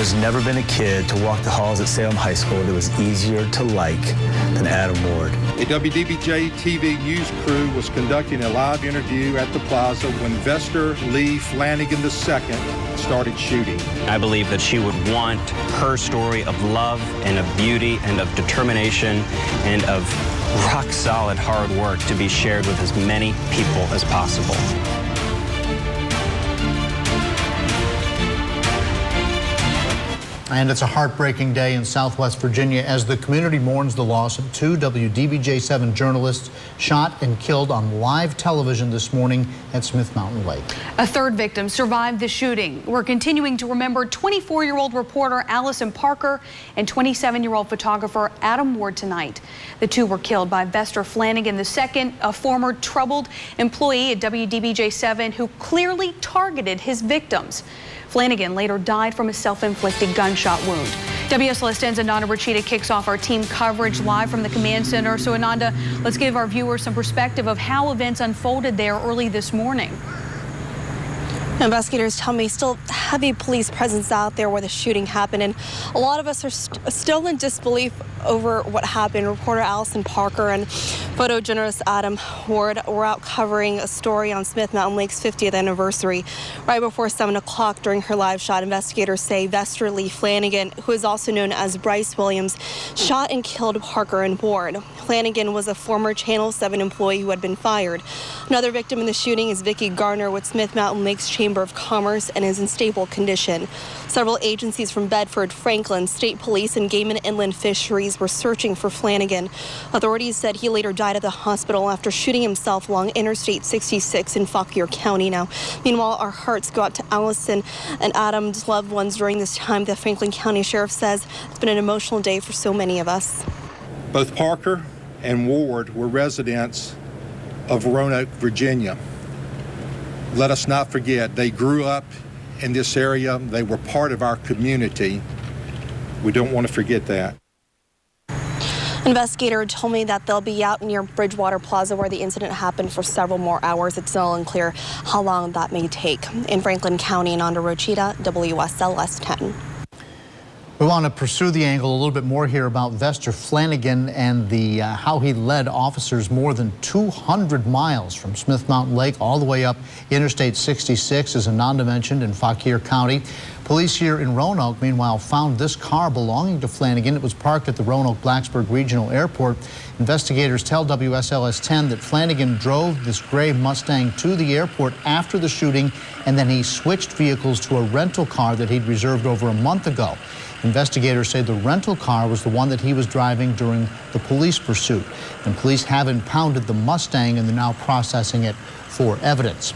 There's never been a kid to walk the halls at Salem High School that was easier to like than Adam Ward. A WDBJ TV news crew was conducting a live interview at the plaza when Vester Lee Flanagan II started shooting. I believe that she would want her story of love and of beauty and of determination and of rock-solid hard work to be shared with as many people as possible. And it's a heartbreaking day in Southwest Virginia as the community mourns the loss of two WDBJ-7 journalists shot and killed on live television this morning at Smith Mountain Lake. A third victim survived the shooting. We're continuing to remember 24-year-old reporter Allison Parker and 27-year-old photographer Adam Ward tonight. The two were killed by Vester Flanagan II, a former troubled employee at WDBJ-7 who clearly targeted his victims. Flanagan later died from a self-inflicted gunshot wound. WSLS 10's Ananda Rachita kicks off our team coverage live from the command center. So Ananda, let's give our viewers some perspective of how events unfolded there early this morning. Investigators tell me still heavy police presence out there where the shooting happened, and a lot of us are still in disbelief over what happened. Reporter Allison Parker and photojournalist Adam Ward were out covering a story on Smith Mountain Lake's 50th anniversary. Right before 7 o'clock during her live shot, investigators say Vester Lee Flanagan, who is also known as Bryce Williams, shot and killed Parker and Ward. Flanagan was a former Channel 7 employee who had been fired. Another victim in the shooting is Vicki Garner with Smith Mountain Lake's Chamber of Commerce and is in stable condition. Several agencies from Bedford, Franklin, State Police, and Game and Inland Fisheries were searching for Flanagan. Authorities said he later died at the hospital after shooting himself along Interstate 66 in Fauquier County. Now, meanwhile, our hearts go out to Allison and Adam's loved ones during this time. The Franklin County Sheriff says it's been an emotional day for so many of us. Both Parker and Ward were residents of Roanoke, Virginia. Let us not forget, they grew up in this area. They were part of our community. We don't want to forget that. Investigator told me that they'll be out near Bridgewater Plaza where the incident happened for several more hours. It's still unclear how long that may take. In Franklin County, Ananda Rachita, WSLS 10. We want to pursue the angle a little bit more here about Vester Flanagan and how he led officers more than 200 miles from Smith Mountain Lake all the way up Interstate 66, as Ananda mentioned, in Fauquier County. Police here in Roanoke, meanwhile, found this car belonging to Flanagan. It was parked at the Roanoke-Blacksburg Regional Airport. Investigators tell WSLS 10 that Flanagan drove this gray Mustang to the airport after the shooting, and then he switched vehicles to a rental car that he'd reserved over a month ago. Investigators say the rental car was the one that he was driving during the police pursuit. And police have impounded the Mustang and they're now processing it for evidence.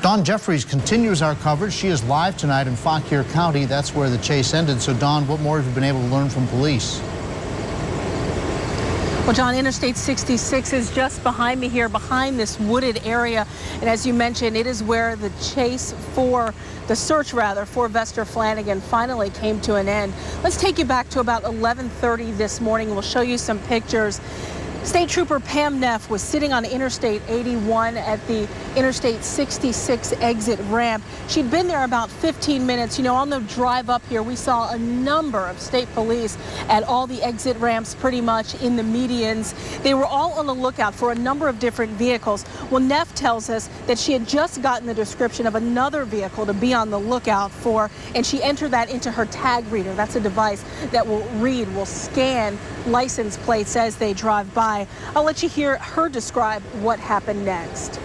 Dawn Jeffries continues our coverage. She is live tonight in Fauquier County. That's where the chase ended. So, Dawn, what more have you been able to learn from police? Well, John, Interstate 66 is just behind me here, behind this wooded area. And as you mentioned, it is where the search for Vester Flanagan finally came to an end. Let's take you back to about 11:30 this morning. We'll show you some pictures. State Trooper Pam Neff was sitting on Interstate 81 at the Interstate 66 exit ramp. She'd been there about 15 minutes. You know, on the drive up here, we saw a number of state police at all the exit ramps, pretty much in the medians. They were all on the lookout for a number of different vehicles. Well, Neff tells us that she had just gotten the description of another vehicle to be on the lookout for, and she entered that into her tag reader. That's a device that will scan license plates as they drive by. I'll let you hear her describe what happened next.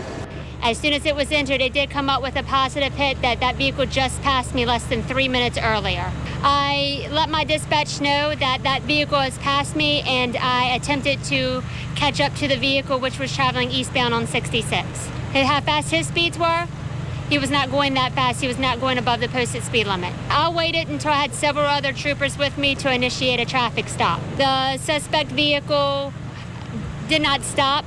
As soon as it was entered, it did come up with a positive hit that vehicle just passed me less than 3 minutes earlier. I let my dispatch know that vehicle has passed me, and I attempted to catch up to the vehicle, which was traveling eastbound on 66. How fast his speeds were? He was not going that fast. He was not going above the posted speed limit. I waited until I had several other troopers with me to initiate a traffic stop. The suspect vehicle did not stop.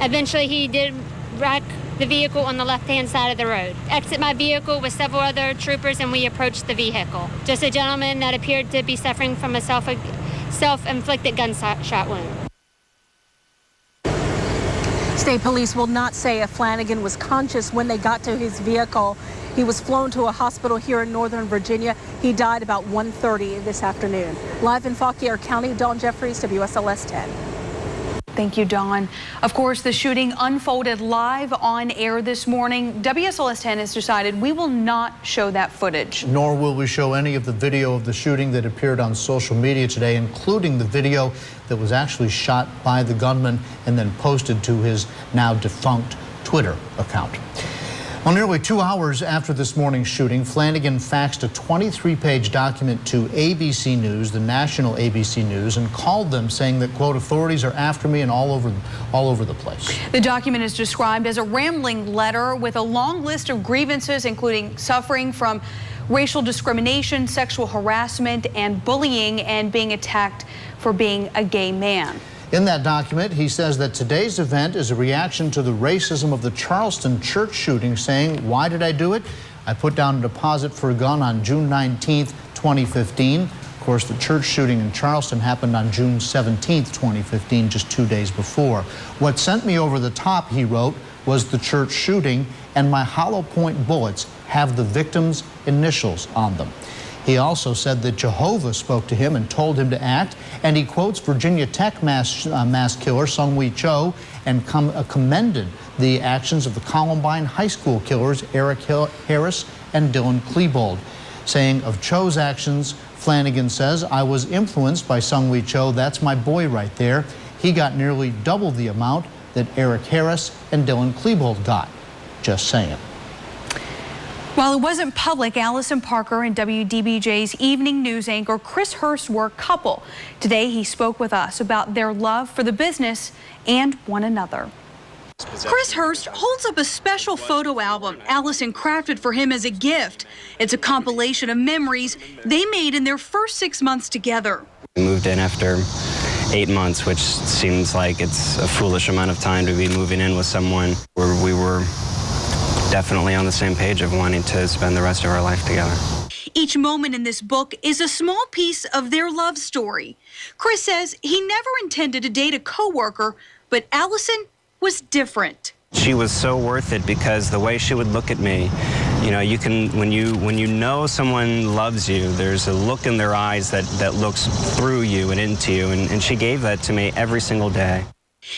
Eventually, he did wreck the vehicle on the left-hand side of the road. Exit my vehicle with several other troopers, and we approached the vehicle. Just a gentleman that appeared to be suffering from a self-inflicted gunshot wound. State police will not say if Flanagan was conscious when they got to his vehicle. He was flown to a hospital here in Northern Virginia. He died about 1:30 this afternoon. Live in Fauquier County, Dawn Jeffries, WSLS 10. Thank you, Dawn. Of course, the shooting unfolded live on air this morning. WSLS 10 has decided we will not show that footage. Nor will we show any of the video of the shooting that appeared on social media today, including the video that was actually shot by the gunman and then posted to his now defunct Twitter account. Well, nearly 2 hours after this morning's shooting, Flanagan faxed a 23-page document to ABC News, the national ABC News, and called them saying that, quote, authorities are after me and all over the place. The document is described as a rambling letter with a long list of grievances, including suffering from racial discrimination, sexual harassment, and bullying, and being attacked for being a gay man. In that document, he says that today's event is a reaction to the racism of the Charleston church shooting, saying, why did I do it? I put down a deposit for a gun on June 19th, 2015. Of course, the church shooting in Charleston happened on June 17th, 2015, just 2 days before. What sent me over the top, he wrote, was the church shooting, and my hollow point bullets have the victim's initials on them. He also said that Jehovah spoke to him and told him to act, and he quotes Virginia Tech mass killer Sung-Wee Cho and commended the actions of the Columbine High School killers Eric Harris and Dylan Klebold, saying of Cho's actions, Flanagan says, I was influenced by Sung-Wee Cho. That's my boy right there. He got nearly double the amount that Eric Harris and Dylan Klebold got. Just saying. While it wasn't public, Allison Parker and WDBJ's evening news anchor Chris Hurst were a couple. Today he spoke with us about their love for the business and one another. Chris Hurst holds up a special photo album Allison crafted for him as a gift. It's a compilation of memories they made in their first 6 months together. We moved in after 8 months, which seems like it's a foolish amount of time to be moving in with someone where we were definitely on the same page of wanting to spend the rest of our life together. Each moment in this book is a small piece of their love story. Chris says he never intended to date a coworker, but Allison was different. She was so worth it because the way she would look at me, you know, you can, when you know someone loves you, there's a look in their eyes that looks through you and into you, and she gave that to me every single day.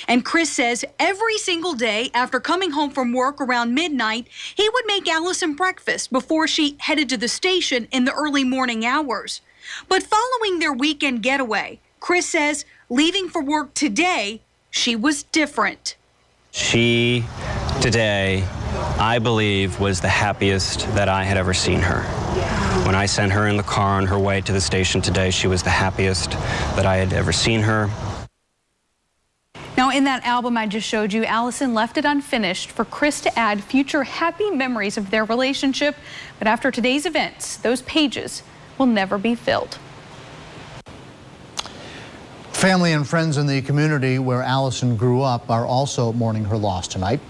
And Chris says every single day after coming home from work around midnight, he would make Allison breakfast before she headed to the station in the early morning hours. But following their weekend getaway, Chris says leaving for work today, she was different. She, today, I believe, was the happiest that I had ever seen her. When I sent her in the car on her way to the station today, she was the happiest that I had ever seen her. Now, in that album I just showed you, Allison left it unfinished for Chris to add future happy memories of their relationship. But after today's events, those pages will never be filled. Family and friends in the community where Allison grew up are also mourning her loss tonight.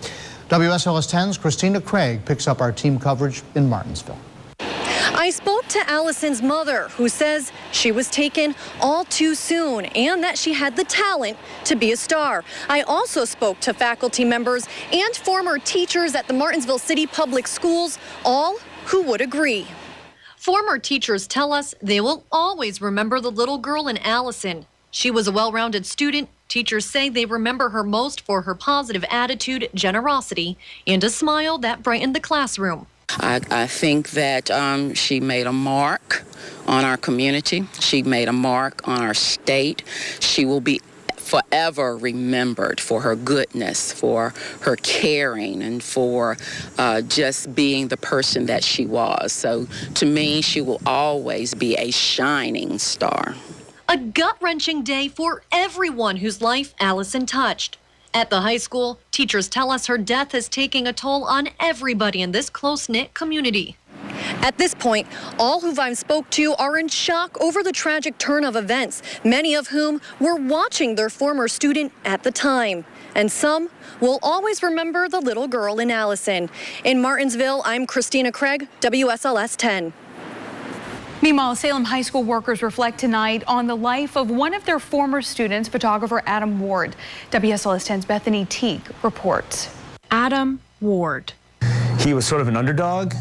WSLS 10's Christina Craig picks up our team coverage in Martinsville. I spoke to Allison's mother, who says she was taken all too soon and that she had the talent to be a star. I also spoke to faculty members and former teachers at the Martinsville City Public Schools, all who would agree. Former teachers tell us they will always remember the little girl in Allison. She was a well-rounded student. Teachers say they remember her most for her positive attitude, generosity, and a smile that brightened the classroom. I think that she made a mark on our community. She made a mark on our state. She will be forever remembered for her goodness, for her caring, and for just being the person that she was. So to me, she will always be a shining star. A gut-wrenching day for everyone whose life Allison touched. At the high school, teachers tell us her death is taking a toll on everybody in this close-knit community. At this point, all who I've spoke to are in shock over the tragic turn of events, many of whom were watching their former student at the time. And some will always remember the little girl in Allison. In Martinsville, I'm Christina Craig, WSLS 10. Meanwhile, Salem High School workers reflect tonight on the life of one of their former students, photographer Adam Ward. WSLS 10's Bethany Teague reports. Adam Ward. He was sort of an underdog,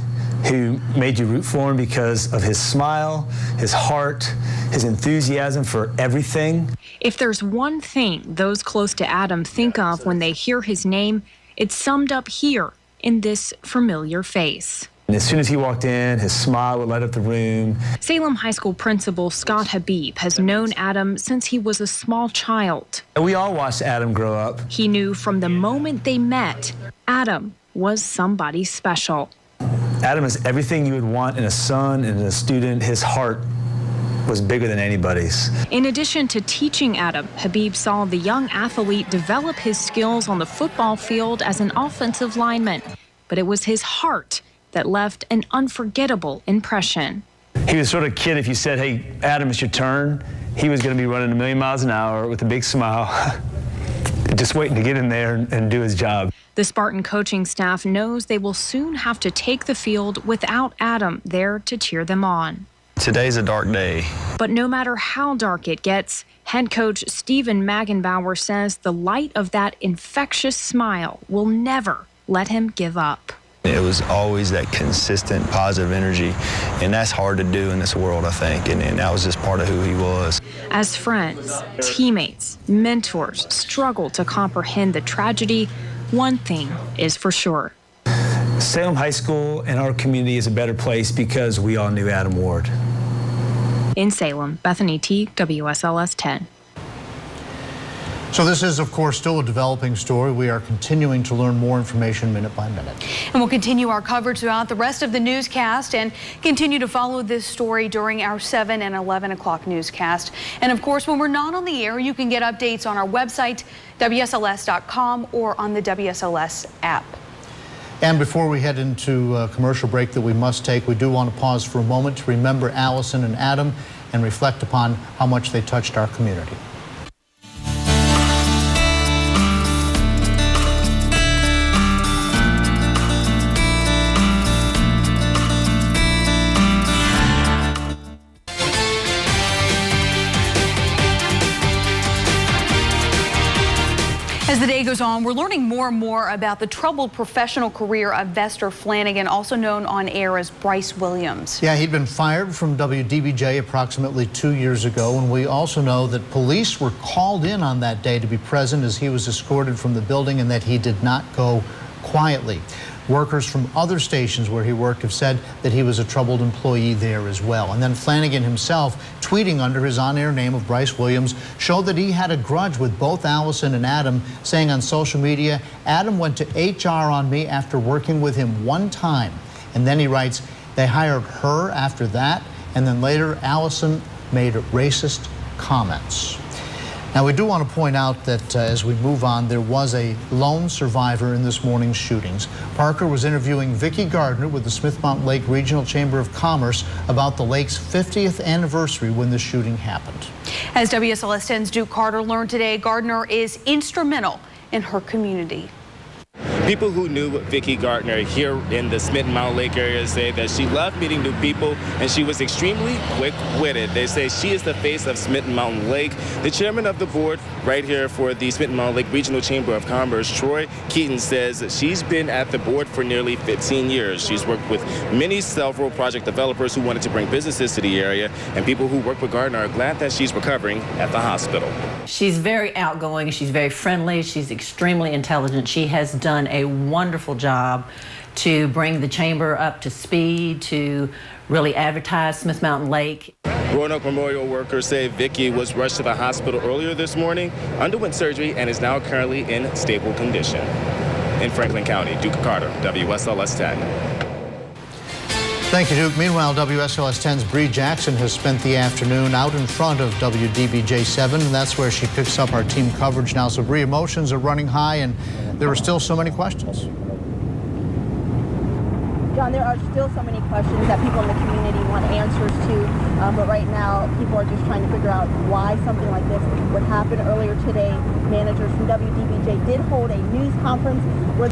who made you root for him because of his smile, his heart, his enthusiasm for everything. If there's one thing those close to Adam think of when they hear his name, it's summed up here in this familiar face. And as soon as he walked in, his smile would light up the room. Salem High School principal Scott Habib has known Adam since he was a small child. And we all watched Adam grow up. He knew from the moment they met, Adam was somebody special. Adam is everything you would want in a son and a student. His heart was bigger than anybody's. In addition to teaching Adam, Habib saw the young athlete develop his skills on the football field as an offensive lineman. But it was his heart that left an unforgettable impression. He was sort of a kid, if you said, hey, Adam, it's your turn, he was going to be running 1,000,000 miles an hour with a big smile, just waiting to get in there and do his job. The Spartan coaching staff knows they will soon have to take the field without Adam there to cheer them on. Today's a dark day. But no matter how dark it gets, head coach Steven Magenbauer says the light of that infectious smile will never let him give up. It was always that consistent positive energy, and that's hard to do in this world, I think, and that was just part of who he was. As friends, teammates, mentors struggle to comprehend the tragedy, one thing is for sure. Salem High School and our community is a better place because we all knew Adam Ward. In Salem, Bethany T, WSLS 10. So this is, of course, still a developing story. We are continuing to learn more information minute by minute. And we'll continue our coverage throughout the rest of the newscast and continue to follow this story during our 7 and 11 o'clock newscast. And of course, when we're not on the air, you can get updates on our website, WSLS.com, or on the WSLS app. And before we head into a commercial break that we must take, we do want to pause for a moment to remember Allison and Adam and reflect upon how much they touched our community. As the day goes on, we're learning more and more about the troubled professional career of Vester Flanagan, also known on air as Bryce Williams. Yeah, he'd been fired from WDBJ approximately 2 years ago, and we also know that police were called in on that day to be present as he was escorted from the building and that he did not go quietly. Workers from other stations where he worked have said that he was a troubled employee there as well. And then Flanagan himself, tweeting under his on-air name of Bryce Williams, showed that he had a grudge with both Allison and Adam, saying on social media, Adam went to HR on me after working with him one time. And then he writes, they hired her after that, and then later Allison made racist comments. Now, we do want to point out that as we move on, there was a lone survivor in this morning's shootings. Parker was interviewing Vicki Gardner with the Smith Mountain Lake Regional Chamber of Commerce about the lake's 50th anniversary when the shooting happened. As WSLS 10's Duke Carter learned today, Gardner is instrumental in her community. People who knew Vicki Gardner here in the Smith Mountain Lake area say that she loved meeting new people and she was extremely quick-witted. They say she is the face of Smith Mountain Lake. The chairman of the board right here for the Smith Mountain Lake Regional Chamber of Commerce, Troy Keaton, says that she's been at the board for nearly 15 years. She's worked with several project developers who wanted to bring businesses to the area, and people who work with Gardner are glad that she's recovering at the hospital. She's very outgoing. She's very friendly. She's extremely intelligent. She has done a wonderful job to bring the chamber up to speed, to really advertise Smith Mountain Lake. Roanoke Memorial workers say Vicki was rushed to the hospital earlier this morning, underwent surgery, and is now currently in stable condition. In Franklin County, Duke Carter, WSLS 10. Thank you, Duke. Meanwhile, WSLS 10's Bree Jackson has spent the afternoon out in front of WDBJ 7, and that's where she picks up our team coverage now. So, Bree, emotions are running high, and there are still so many questions. John, there are still so many questions that people in the community want answers to, but right now people are just trying to figure out why something like this would happen. Earlier today, managers from WDBJ did hold a news conference where...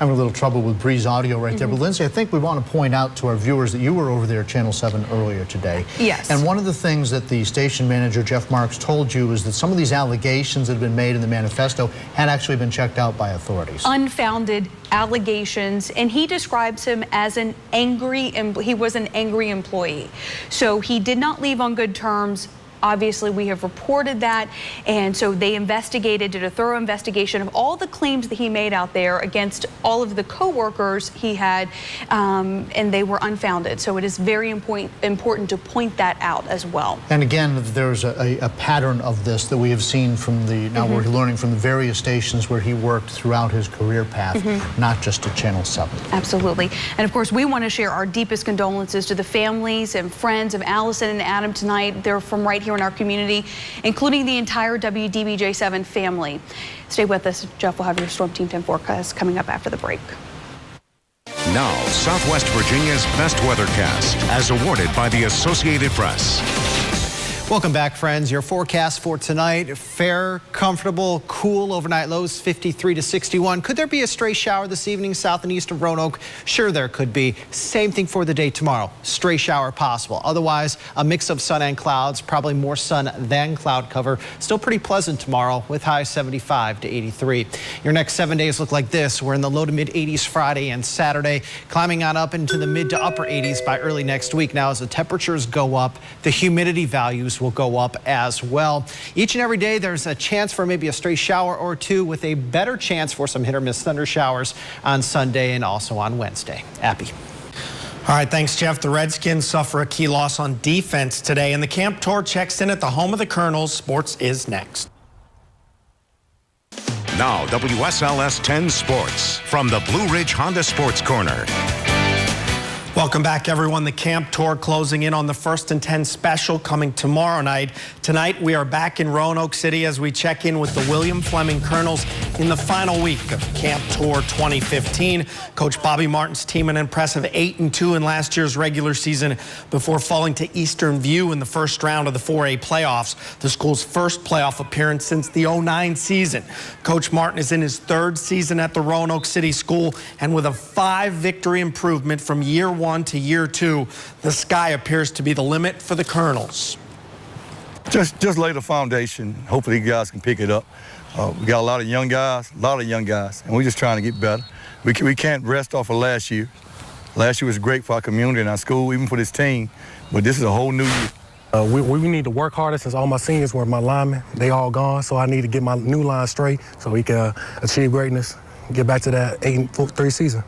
having a little trouble with Bree's audio right there. But Lindsay, I think we want to point out to our viewers that you were over there at Channel 7 earlier today. Yes. And one of the things that the station manager, Jeff Marks, told you is that some of these allegations that have been made in the manifesto had actually been checked out by authorities. Unfounded allegations, and he describes him as an angry, he was an angry employee. So he did not leave on good terms. Obviously, we have reported that, and so they did a thorough investigation of all the claims that he made out there against all of the co-workers he had, and they were unfounded. So it is very important to point that out as well. And again, there's a pattern of this that we have seen from the, now we're learning from the various stations where he worked throughout his career path, not just at Channel 7. Absolutely. And of course, we want to share our deepest condolences to the families and friends of Allison and Adam tonight. They're from right here in our community, including the entire WDBJ 7 family. Stay with us. Jeff will have your Storm Team 10 forecast coming up after the break. Now, Southwest Virginia's best weathercast, as awarded by the Associated Press. Welcome back, friends. Your forecast for tonight: fair, comfortable, cool overnight lows 53 to 61. Could there be a stray shower this evening south and east of Roanoke? Sure, there could be. Same thing for the day tomorrow. Stray shower possible. Otherwise, a mix of sun and clouds, probably more sun than cloud cover. Still pretty pleasant tomorrow with highs 75 to 83. Your next 7 days look like this. We're in the low to mid 80s Friday and Saturday, climbing on up into the mid to upper 80s by early next week. Now, as the temperatures go up, the humidity values will go up as well. Each and every day there's a chance for maybe a stray shower or two, with a better chance for some hit or miss thunder showers on Sunday and also on Wednesday. Appy. All right, thanks, Jeff. The Redskins suffer a key loss on defense today, and the camp tour checks in at the home of the Colonels. Sports is next. Now, WSLS 10 Sports from the Blue Ridge Honda Sports Corner. Welcome back, everyone. The camp tour closing in on the 1st and 10 special coming tomorrow night. Tonight, we are back in Roanoke City as we check in with the William Fleming Colonels in the final week of Camp Tour 2015. Coach Bobby Martin's team an impressive 8-2 in last year's regular season before falling to Eastern View in the first round of the 4A playoffs, the school's first playoff appearance since the 09 season. Coach Martin is in his 3rd season at the Roanoke City School, and with a 5-victory improvement from year 1 to year 2, the sky appears to be the limit for the Colonels. Just lay the foundation. Hopefully you guys can pick it up. We got a lot of young guys, and we're just trying to get better. We can't rest off of last year. Last year was great for our community and our school, even for this team, but this is a whole new year. We need to work harder since all my seniors were my linemen. They all gone, so I need to get my new line straight so we can achieve greatness, get back to that 8-3 season.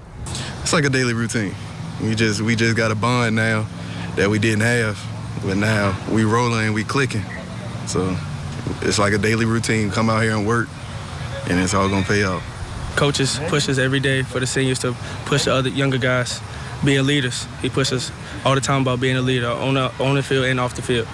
It's like a daily routine. We just got a bond now that we didn't have, but now we rolling and we clicking. So it's like a daily routine. Come out here and work, and it's all gonna pay off. Coaches push us every day for the seniors to push the other younger guys, being leaders. He pushes us all the time about being a leader on the field and off the field.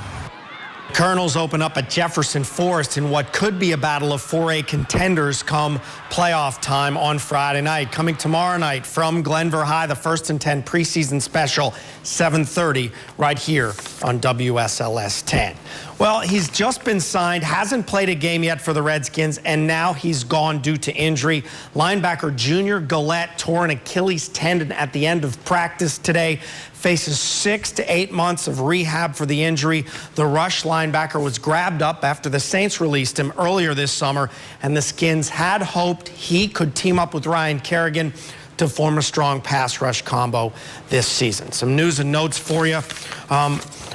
Colonels open up at Jefferson Forest in what could be a battle of 4A contenders come playoff time on Friday night. Coming tomorrow night from Glenver High, the 1st and 10 preseason special, 7:30, right here on WSLS 10. Well, he's just been signed, hasn't played a game yet for the Redskins, and now he's gone due to injury. Linebacker Junior Gillette tore an Achilles tendon at the end of practice today. Faces 6 to 8 months of rehab for the injury. The rush linebacker was grabbed up after the Saints released him earlier this summer, and the Skins had hoped he could team up with Ryan Kerrigan to form a strong pass rush combo this season. Some news and notes for you.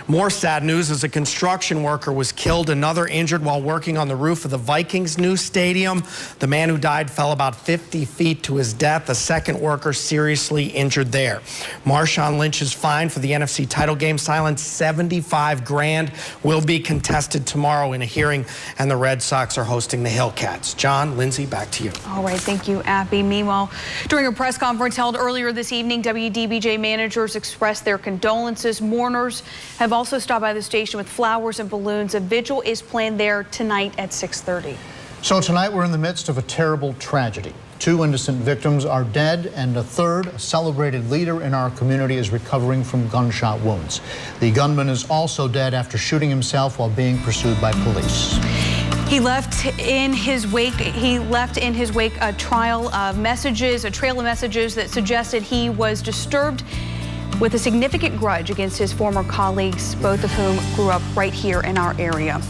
More sad news as a construction worker was killed, another injured while working on the roof of the Vikings' new stadium. The man who died fell about 50 feet to his death. A second worker seriously injured there. Marshawn Lynch's fine for the NFC title game silence, $75,000, will be contested tomorrow in a hearing, and the Red Sox are hosting the Hillcats. John, Lindsay, back to you. All right, thank you, Appy. Meanwhile, during a press conference held earlier this evening, WDBJ managers expressed their condolences. Mourners have also stopped by the station with flowers and balloons. A vigil is planned there tonight at 6:30. So tonight we're in the midst of a terrible tragedy. 2 innocent victims are dead, and a third, a celebrated leader in our community, is recovering from gunshot wounds. The gunman is also dead after shooting himself while being pursued by police. He left in his wake a trail of messages that suggested he was disturbed with a significant grudge against his former colleagues, both of whom grew up right here in our area.